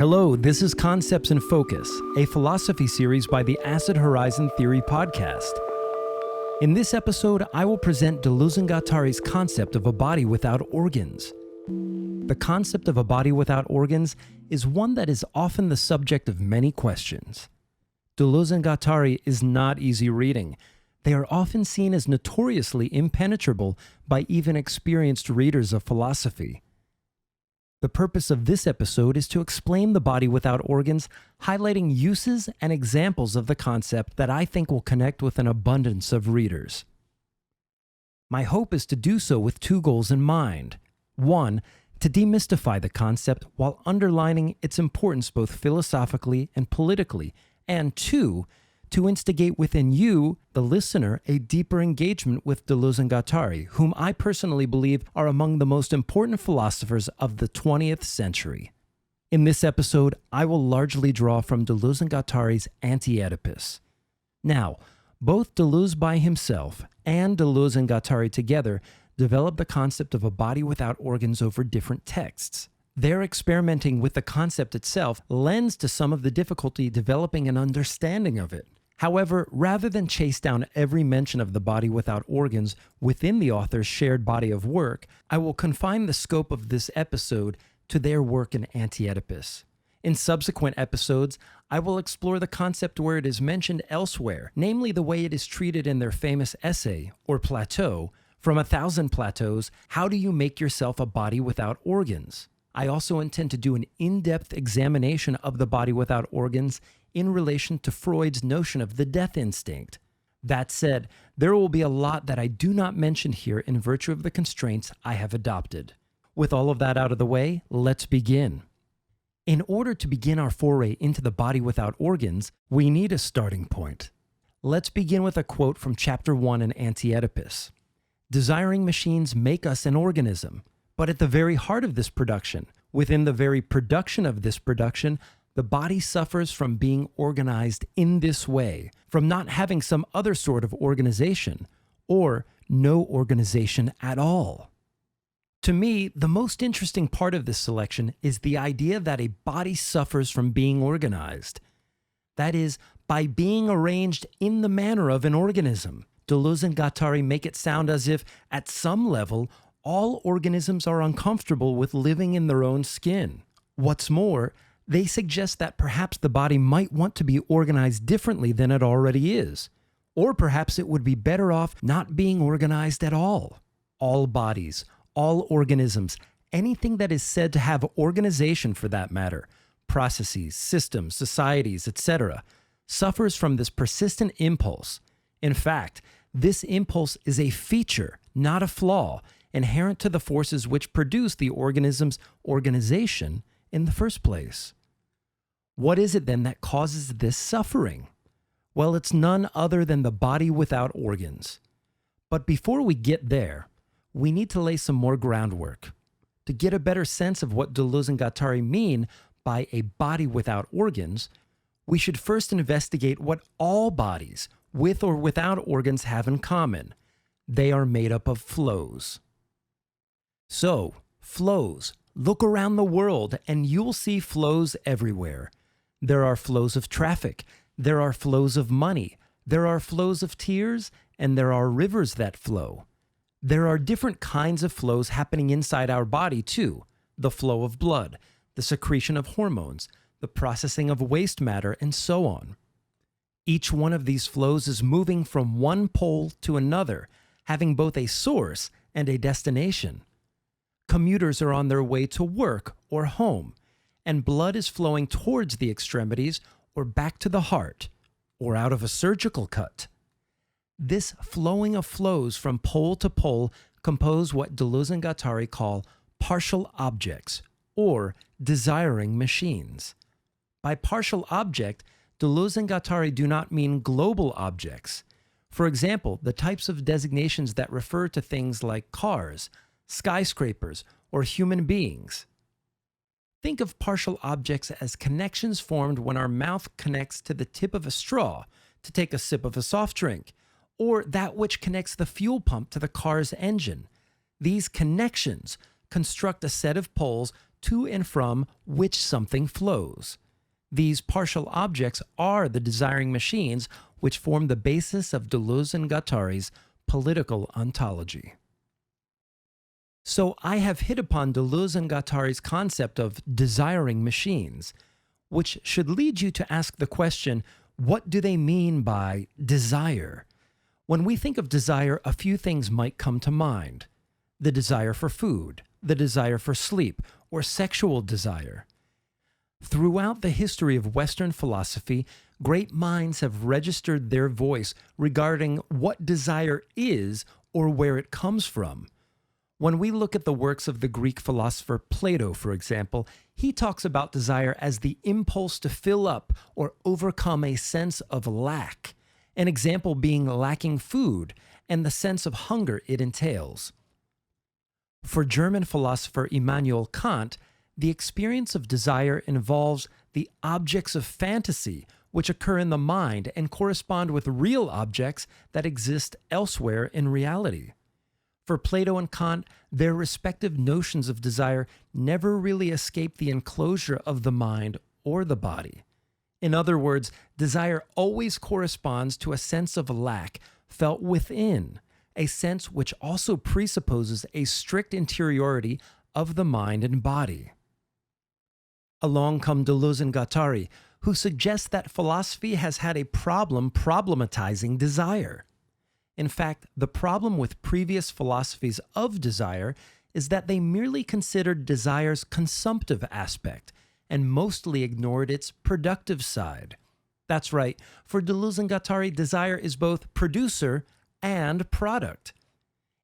Hello, this is Concepts in Focus, a philosophy series by the Acid Horizon Theory podcast. In this episode, I will present Deleuze and Guattari's concept of a body without organs. The concept of a body without organs is one that is often the subject of many questions. Deleuze and Guattari is not easy reading. They are often seen as notoriously impenetrable by even experienced readers of philosophy. The purpose of this episode is to explain the body without organs, highlighting uses and examples of the concept that I think will connect with an abundance of readers. My hope is to do so with two goals in mind. One, to demystify the concept while underlining its importance both philosophically and politically, and two, to instigate within you, the listener, a deeper engagement with Deleuze and Guattari, whom I personally believe are among the most important philosophers of the 20th century. In this episode, I will largely draw from Deleuze and Guattari's Anti-Oedipus. Now, both Deleuze by himself and Deleuze and Guattari together developed the concept of a body without organs over different texts. Their experimenting with the concept itself lends to some of the difficulty developing an understanding of it. However, rather than chase down every mention of the body without organs within the author's shared body of work, I will confine the scope of this episode to their work in Anti-Oedipus. In subsequent episodes, I will explore the concept where it is mentioned elsewhere, namely the way it is treated in their famous essay, or plateau, From 1,000 Plateaus, How Do You Make Yourself a Body Without Organs? I also intend to do an in-depth examination of the body without organs in relation to Freud's notion of the death instinct. That said, there will be a lot that I do not mention here in virtue of the constraints I have adopted. With all of that out of the way, let's begin. In order to begin our foray into the body without organs, we need a starting point. Let's begin with a quote from Chapter 1 in Anti-Oedipus. Desiring machines make us an organism. But at the very heart of this production, within the very production of this production, the body suffers from being organized in this way, from not having some other sort of organization, or no organization at all. To me, the most interesting part of this selection is the idea that a body suffers from being organized. That is, by being arranged in the manner of an organism. Deleuze and Guattari make it sound as if, at some level, all organisms are uncomfortable with living in their own skin. What's more, they suggest that perhaps the body might want to be organized differently than it already is. Or perhaps it would be better off not being organized at all. All bodies, all organisms, anything that is said to have organization for that matter, processes, systems, societies, etc., suffers from this persistent impulse. In fact, this impulse is a feature, not a flaw, inherent to the forces which produce the organism's organization in the first place. What is it then that causes this suffering? Well, it's none other than the body without organs. But before we get there, we need to lay some more groundwork. To get a better sense of what Deleuze and Guattari mean by a body without organs, we should first investigate what all bodies, with or without organs, have in common. They are made up of flows. So, flows. Look around the world and you'll see flows everywhere. There are flows of traffic, there are flows of money, there are flows of tears, and there are rivers that flow. There are different kinds of flows happening inside our body too. The flow of blood, the secretion of hormones, the processing of waste matter, and so on. Each one of these flows is moving from one pole to another, having both a source and a destination. Commuters are on their way to work or home, and blood is flowing towards the extremities or back to the heart, or out of a surgical cut. This flowing of flows from pole to pole compose what Deleuze and Guattari call partial objects, or desiring machines. By partial object, Deleuze and Guattari do not mean global objects. For example, the types of designations that refer to things like cars, skyscrapers, or human beings. Think of partial objects as connections formed when our mouth connects to the tip of a straw to take a sip of a soft drink, or that which connects the fuel pump to the car's engine. These connections construct a set of poles to and from which something flows. These partial objects are the desiring machines which form the basis of Deleuze and Guattari's political ontology. So I have hit upon Deleuze and Guattari's concept of desiring machines, which should lead you to ask the question, what do they mean by desire? When we think of desire, a few things might come to mind. The desire for food, the desire for sleep, or sexual desire. Throughout the history of Western philosophy, great minds have registered their voice regarding what desire is or where it comes from. When we look at the works of the Greek philosopher Plato, for example, he talks about desire as the impulse to fill up or overcome a sense of lack, an example being lacking food and the sense of hunger it entails. For German philosopher Immanuel Kant, the experience of desire involves the objects of fantasy which occur in the mind and correspond with real objects that exist elsewhere in reality. For Plato and Kant, their respective notions of desire never really escape the enclosure of the mind or the body. In other words, desire always corresponds to a sense of lack felt within, a sense which also presupposes a strict interiority of the mind and body. Along come Deleuze and Guattari, who suggest that philosophy has had a problem problematizing desire. In fact, the problem with previous philosophies of desire is that they merely considered desire's consumptive aspect and mostly ignored its productive side. That's right, for Deleuze and Guattari, desire is both producer and product.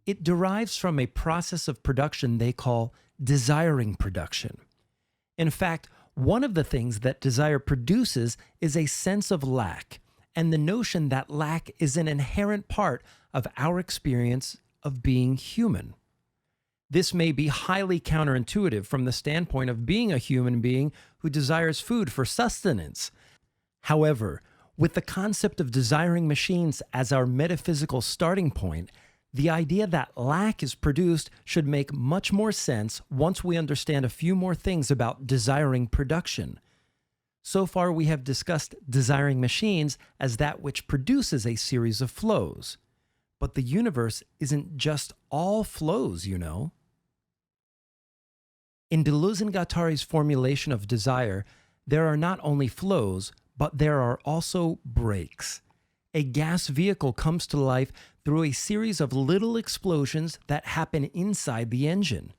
It derives from a process of production they call desiring production. In fact, one of the things that desire produces is a sense of lack, and the notion that lack is an inherent part of our experience of being human. This may be highly counterintuitive from the standpoint of being a human being who desires food for sustenance. However, with the concept of desiring machines as our metaphysical starting point, the idea that lack is produced should make much more sense once we understand a few more things about desiring production. So far, we have discussed desiring machines as that which produces a series of flows. But the universe isn't just all flows, you know. In Deleuze and Guattari's formulation of desire, there are not only flows, but there are also breaks. A gas vehicle comes to life through a series of little explosions that happen inside the engine.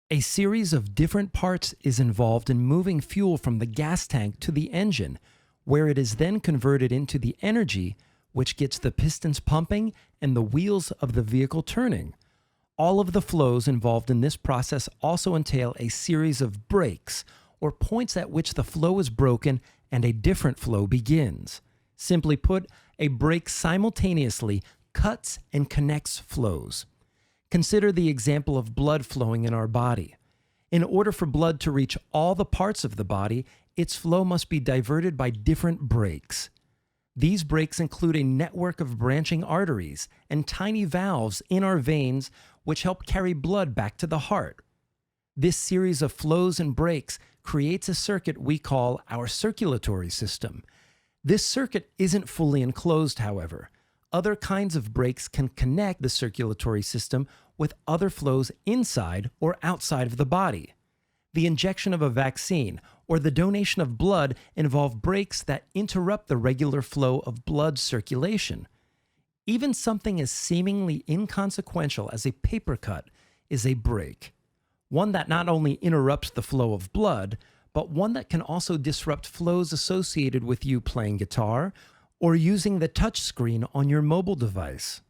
A series of different parts is involved in moving fuel from the gas tank to the engine, where it is then converted into the energy which gets the pistons pumping and the wheels of the vehicle turning. All of the flows involved in this process also entail a series of breaks, or points at which the flow is broken and a different flow begins. Simply put, a break simultaneously cuts and connects flows. Consider the example of blood flowing in our body. In order for blood to reach all the parts of the body, its flow must be diverted by different breaks. These breaks include a network of branching arteries and tiny valves in our veins which help carry blood back to the heart. This series of flows and breaks creates a circuit we call our circulatory system. This circuit isn't fully enclosed, however. Other kinds of breaks can connect the circulatory system with other flows inside or outside of the body. The injection of a vaccine or the donation of blood involve breaks that interrupt the regular flow of blood circulation. Even something as seemingly inconsequential as a paper cut is a break, one that not only interrupts the flow of blood, but one that can also disrupt flows associated with you playing guitar or using the touch screen on your mobile device.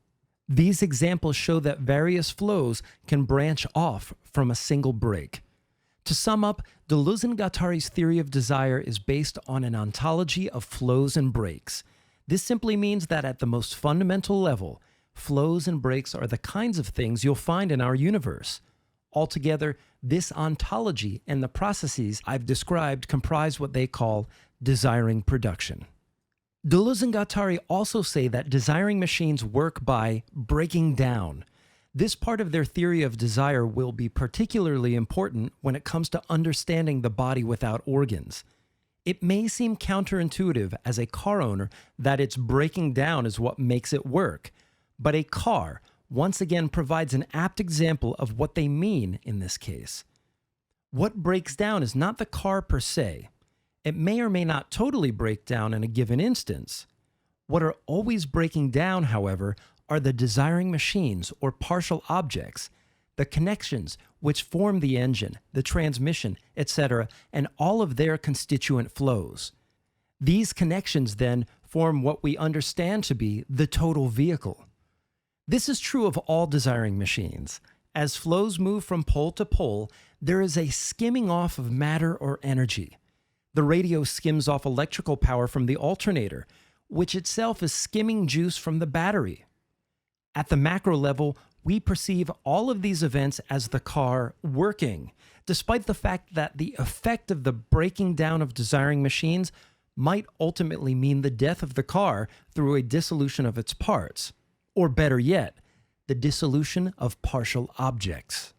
These examples show that various flows can branch off from a single break. To sum up, Deleuze and Guattari's theory of desire is based on an ontology of flows and breaks. This simply means that at the most fundamental level, flows and breaks are the kinds of things you'll find in our universe. Altogether, this ontology and the processes I've described comprise what they call desiring production. Deleuze and Guattari also say that desiring machines work by breaking down. This part of their theory of desire will be particularly important when it comes to understanding the body without organs. It may seem counterintuitive as a car owner that its breaking down is what makes it work, but a car once again provides an apt example of what they mean in this case. What breaks down is not the car per se. It may or may not totally break down in a given instance. What are always breaking down, however, are the desiring machines or partial objects, the connections which form the engine, the transmission, etc., and all of their constituent flows. These connections then form what we understand to be the total vehicle. This is true of all desiring machines. As flows move from pole to pole, there is a skimming off of matter or energy. The radio skims off electrical power from the alternator, which itself is skimming juice from the battery. At the macro level, we perceive all of these events as the car working, despite the fact that the effect of the breaking down of desiring machines might ultimately mean the death of the car through a dissolution of its parts, or better yet, the dissolution of partial objects.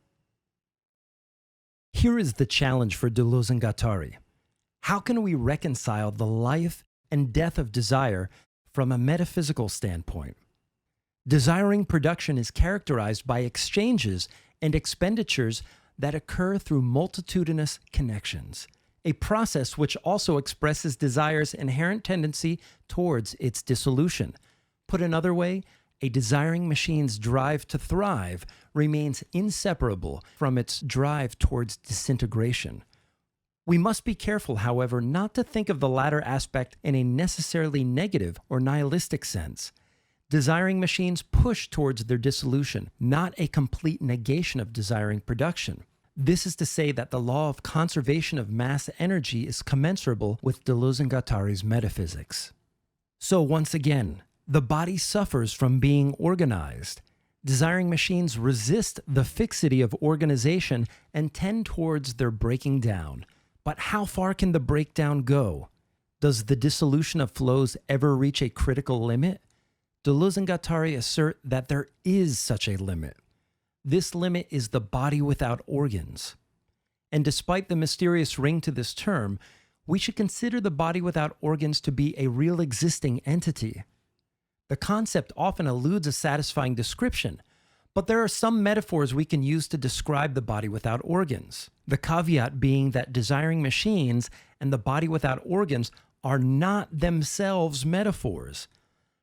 Here is the challenge for Deleuze and Guattari. How can we reconcile the life and death of desire from a metaphysical standpoint? Desiring production is characterized by exchanges and expenditures that occur through multitudinous connections, a process which also expresses desire's inherent tendency towards its dissolution. Put another way, a desiring machine's drive to thrive remains inseparable from its drive towards disintegration. We must be careful, however, not to think of the latter aspect in a necessarily negative or nihilistic sense. Desiring machines push towards their dissolution, not a complete negation of desiring production. This is to say that the law of conservation of mass energy is commensurable with Deleuze and Guattari's metaphysics. So once again, the body suffers from being organized. Desiring machines resist the fixity of organization and tend towards their breaking down. But how far can the breakdown go? Does the dissolution of flows ever reach a critical limit? Deleuze and Guattari assert that there is such a limit. This limit is the body without organs. And despite the mysterious ring to this term, we should consider the body without organs to be a real existing entity. The concept often eludes a satisfying description, but there are some metaphors we can use to describe the body without organs. The caveat being that desiring machines and the body without organs are not themselves metaphors.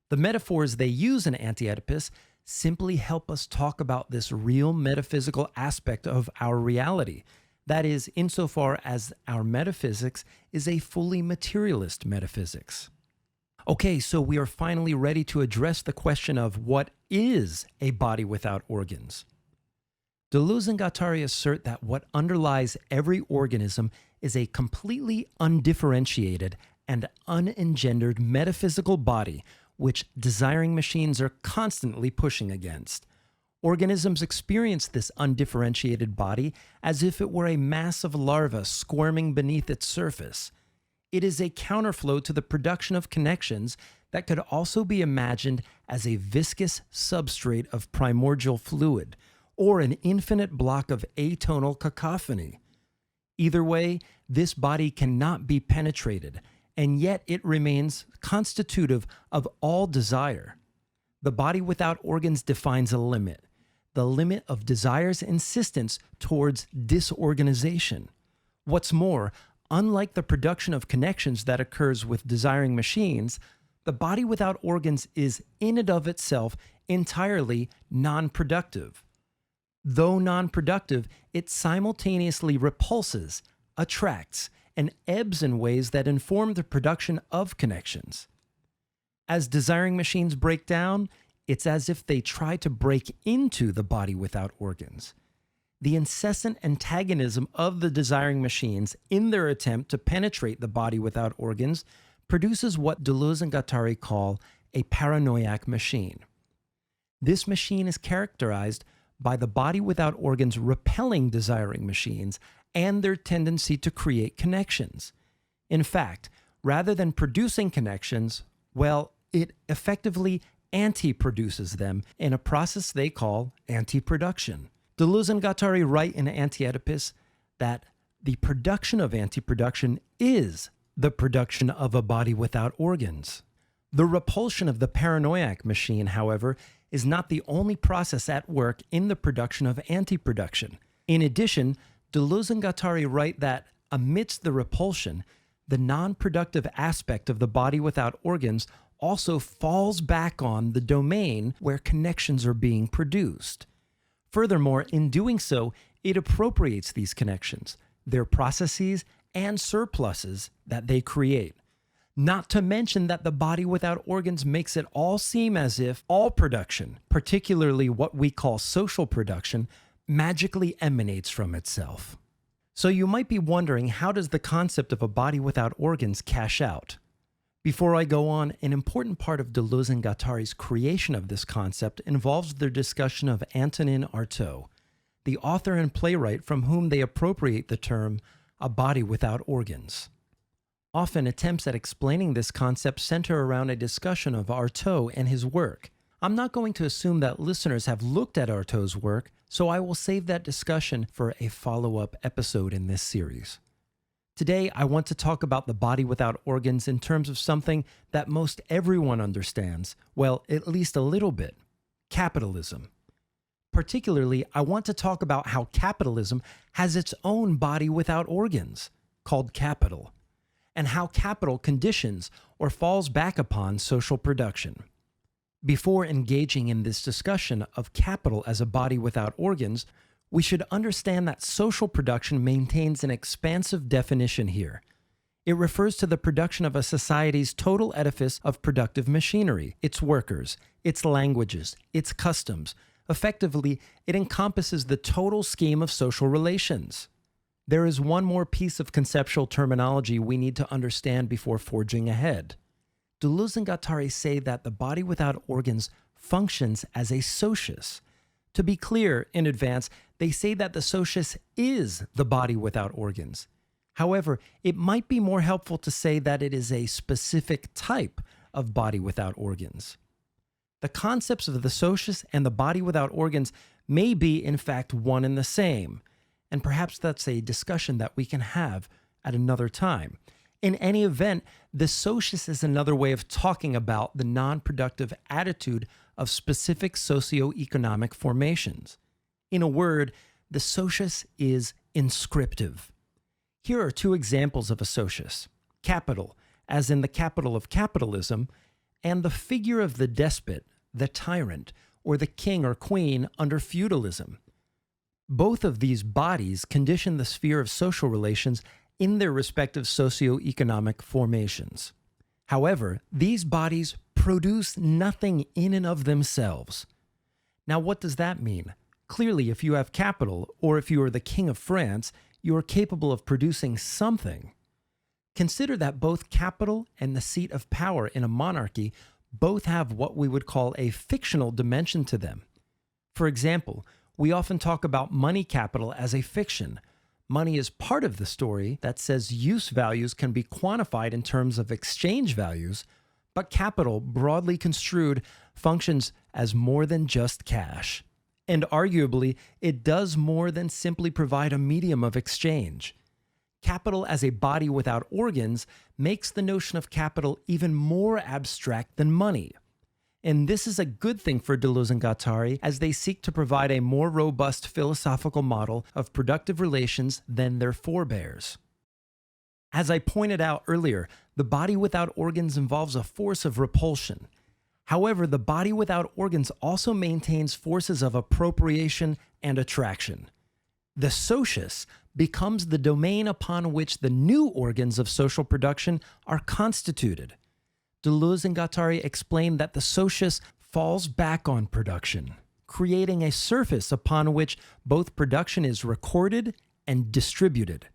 The metaphors they use in Anti-Oedipus simply help us talk about this real metaphysical aspect of our reality. That is, insofar as our metaphysics is a fully materialist metaphysics. Okay, so we are finally ready to address the question of what is a body without organs. Deleuze and Guattari assert that what underlies every organism is a completely undifferentiated and unengendered metaphysical body which desiring machines are constantly pushing against. Organisms experience this undifferentiated body as if it were a mass of larvae squirming beneath its surface. It is a counterflow to the production of connections that could also be imagined as a viscous substrate of primordial fluid, or an infinite block of atonal cacophony. Either way, this body cannot be penetrated, and yet it remains constitutive of all desire. The body without organs defines a limit, the limit of desire's insistence towards disorganization. What's more, unlike the production of connections that occurs with desiring machines, the body without organs is in and of itself entirely non-productive. Though non-productive, it simultaneously repulses, attracts, and ebbs in ways that inform the production of connections. As desiring machines break down, it's as if they try to break into the body without organs. The incessant antagonism of the desiring machines in their attempt to penetrate the body without organs produces what Deleuze and Guattari call a paranoiac machine. This machine is characterized by the body without organs repelling desiring machines and their tendency to create connections. In fact, rather than producing connections, well, it effectively anti-produces them in a process they call anti-production. Deleuze and Guattari write in Anti-Oedipus that the production of anti-production is the production of a body without organs. The repulsion of the paranoiac machine, however, is not the only process at work in the production of anti-production. In addition, Deleuze and Guattari write that amidst the repulsion, the non-productive aspect of the body without organs also falls back on the domain where connections are being produced. Furthermore, in doing so, it appropriates these connections, their processes, and surpluses that they create. Not to mention that the body without organs makes it all seem as if all production, particularly what we call social production, magically emanates from itself. So you might be wondering, how does the concept of a body without organs cash out? Before I go on, an important part of Deleuze and Guattari's creation of this concept involves their discussion of Antonin Artaud, the author and playwright from whom they appropriate the term a body without organs. Often attempts at explaining this concept center around a discussion of Artaud and his work. I'm not going to assume that listeners have looked at Artaud's work, so I will save that discussion for a follow-up episode in this series. Today, I want to talk about the body without organs in terms of something that most everyone understands, well, at least a little bit: capitalism. Particularly, I want to talk about how capitalism has its own body without organs, called capital, and how capital conditions or falls back upon social production. Before engaging in this discussion of capital as a body without organs, we should understand that social production maintains an expansive definition here. It refers to the production of a society's total edifice of productive machinery, its workers, its languages, its customs. Effectively, it encompasses the total scheme of social relations. There is one more piece of conceptual terminology we need to understand before forging ahead. Deleuze and Guattari say that the body without organs functions as a sotius. To be clear in advance, they say that the sotius is the body without organs. However, it might be more helpful to say that it is a specific type of body without organs. The concepts of the sotius and the body without organs may be, in fact, one and the same, and perhaps that's a discussion that we can have at another time. In any event, the sotius is another way of talking about the non-productive attitude of specific socioeconomic formations. In a word, the sotius is inscriptive. Here are two examples of a sotius: capital, as in the capital of capitalism, and the figure of the despot, the tyrant, or the king or queen under feudalism. Both of these bodies condition the sphere of social relations in their respective socioeconomic formations. However, these bodies produce nothing in and of themselves. Now, what does that mean? Clearly, if you have capital, or if you are the king of France, you are capable of producing something. Consider that both capital and the seat of power in a monarchy both have what we would call a fictional dimension to them. For example, we often talk about money capital as a fiction. Money is part of the story that says use values can be quantified in terms of exchange values, but capital, broadly construed, functions as more than just cash. And arguably, it does more than simply provide a medium of exchange. Capital as a body without organs makes the notion of capital even more abstract than money. And this is a good thing for Deleuze and Guattari, as they seek to provide a more robust philosophical model of productive relations than their forebears. As I pointed out earlier, the body without organs involves a force of repulsion. However, the body without organs also maintains forces of appropriation and attraction. The sotius becomes the domain upon which the new organs of social production are constituted. Deleuze and Guattari explain that the sotius falls back on production, creating a surface upon which both production is recorded and distributed.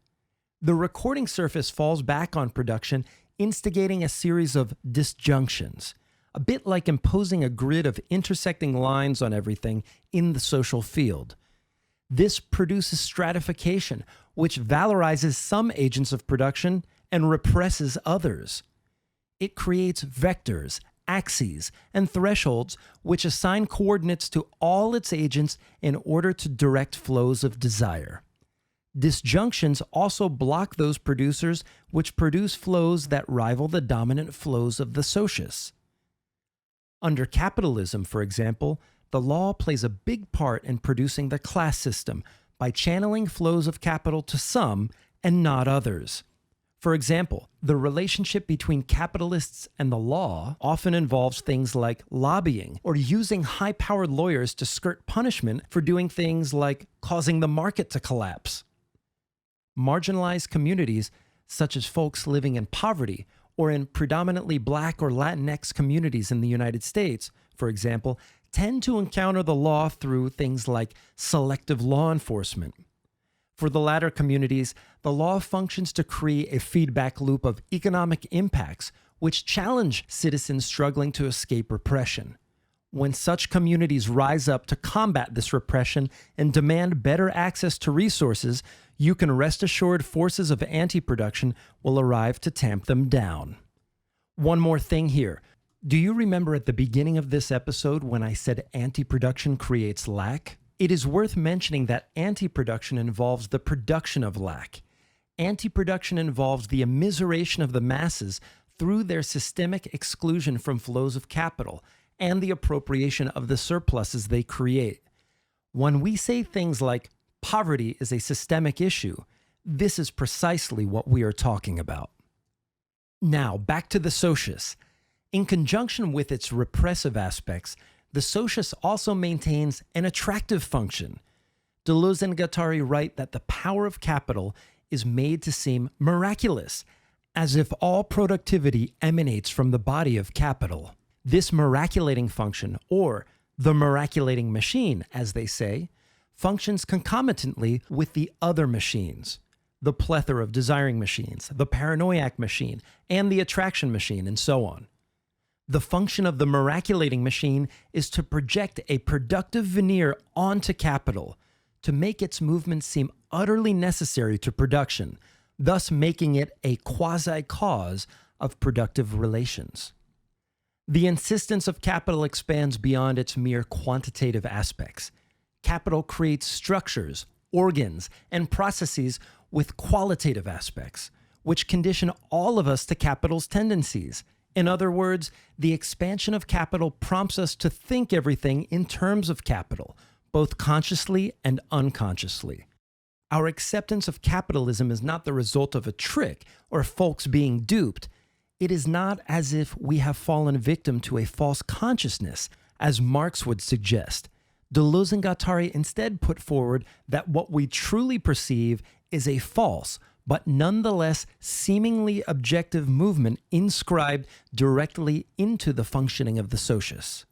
The recording surface falls back on production, instigating a series of disjunctions, a bit like imposing a grid of intersecting lines on everything in the social field. This produces stratification, which valorizes some agents of production and represses others. It creates vectors, axes and thresholds which assign coordinates to all its agents in order to direct flows of desire. Disjunctions also block those producers which produce flows that rival the dominant flows of the sotius. Under capitalism, for example, the law plays a big part in producing the class system by channeling flows of capital to some and not others. For example, the relationship between capitalists and the law often involves things like lobbying or using high-powered lawyers to skirt punishment for doing things like causing the market to collapse. Marginalized communities, such as folks living in poverty or in predominantly Black or Latinx communities in the United States, for example, tend to encounter the law through things like selective law enforcement. For the latter communities, the law functions to create a feedback loop of economic impacts which challenge citizens struggling to escape repression. When such communities rise up to combat this repression and demand better access to resources, you can rest assured forces of anti-production will arrive to tamp them down. One more thing here. Do you remember at the beginning of this episode when I said anti-production creates lack? It is worth mentioning that anti-production involves the production of lack. Anti-production involves the immiseration of the masses through their systemic exclusion from flows of capital and the appropriation of the surpluses they create. When we say things like poverty is a systemic issue, this is precisely what we are talking about. Now, back to the sotius. In conjunction with its repressive aspects, the sotius also maintains an attractive function. Deleuze and Guattari write that the power of capital is made to seem miraculous, as if all productivity emanates from the body of capital. This miraculating function, or the miraculating machine, as they say, functions concomitantly with the other machines, the plethora of desiring machines, the paranoiac machine, and the attraction machine, and so on. The function of the miraculating machine is to project a productive veneer onto capital, to make its movement seem utterly necessary to production, thus making it a quasi-cause of productive relations. The insistence of capital expands beyond its mere quantitative aspects. Capital creates structures, organs, and processes with qualitative aspects, which condition all of us to capital's tendencies. In other words, the expansion of capital prompts us to think everything in terms of capital, both consciously and unconsciously. Our acceptance of capitalism is not the result of a trick or folks being duped. It is not as if we have fallen victim to a false consciousness, as Marx would suggest. Deleuze and Guattari instead put forward that what we truly perceive is a false, but nonetheless seemingly objective movement inscribed directly into the functioning of the sotius.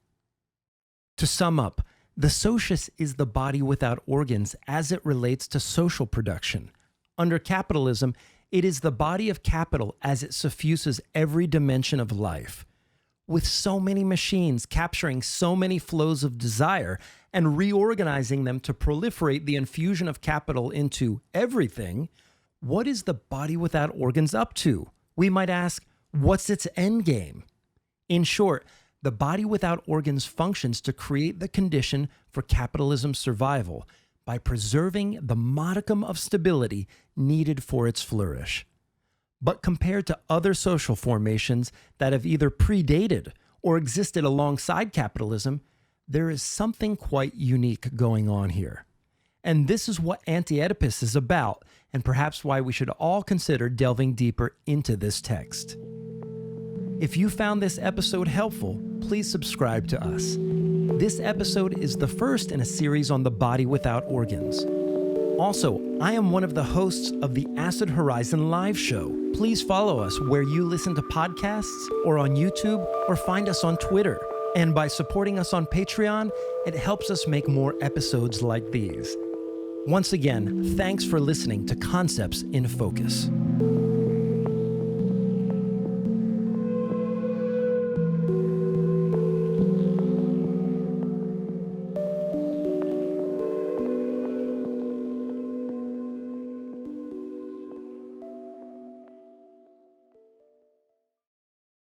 To sum up, the sotius is the body without organs as it relates to social production. Under capitalism, it is the body of capital as it suffuses every dimension of life. With so many machines capturing so many flows of desire and reorganizing them to proliferate the infusion of capital into everything, what is the body without organs up to? We might ask, what's its end game? In short, the body without organs functions to create the condition for capitalism's survival by preserving the modicum of stability needed for its flourish. But compared to other social formations that have either predated or existed alongside capitalism, there is something quite unique going on here. And this is what Anti-Oedipus is about, and perhaps why we should all consider delving deeper into this text. If you found this episode helpful, please subscribe to us. This episode is the first in a series on the body without organs. Also, I am one of the hosts of the Acid Horizon live show. Please follow us where you listen to podcasts, or on YouTube, or find us on Twitter. And by supporting us on Patreon, it helps us make more episodes like these. Once again, thanks for listening to Concepts in Focus.